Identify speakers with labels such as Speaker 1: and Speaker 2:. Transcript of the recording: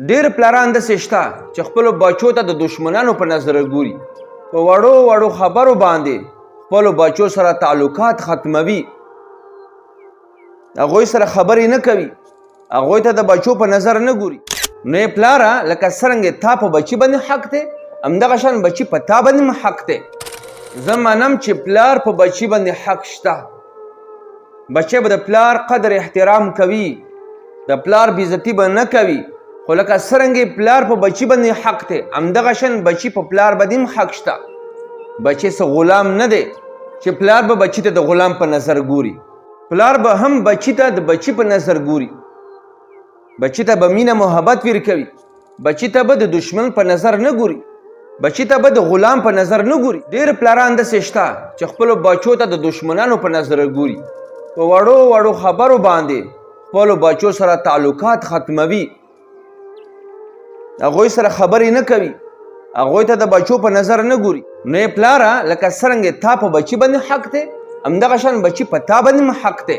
Speaker 1: ډېر پلاران داسې شته چې خپلو بچو ته د دشمنانو په نظر ګوري. په وړو وړو خبرو باندې خپلو بچو سره تعلقات ختموي. هغوی سره خبرې نه کوي. هغوی ته د بچو په نظر نه ګوري. نو یې پلاره لکه څرنګې تا په بچي باندې حق دی، همدغه شان بچي په تا باندې هم حق دی. زه منم چې پلار په بچي باندې حق شته. بچی به د پلار قدر احترام کوي، د پلار بېعزتي به نه کوي. خو لکه څرنګې پلار په بچي باندې حق دی، همدغه شان بچي په پلار باندې هم حق شته. بچی څه غلام نه دی چې پلار به بچي ته د غلام په نظر ګوري. پلار به هم بچي ته د بچي په نظر ګوري. بچي ته به مینه محبت ورکوي. بچي ته به د دشمن په نظر نه ګوري. بچي ته به د غلام په نظر نه ګوري. ډېر پلاران داسې شته چې خپلو بچو ته د دشمنانو په نظر ګوري. په وړو وړو خبرو باندې خپلو بچو سره تعلقات ختموي. هغوی سره خبرې نه کوي. هغوی ته د بچو په نظر نه ګوري. نو یې پلاره لکه څرنګې تا په بچي باندې حق دی، همدغه شان بچي په تا باندې هم حق دی.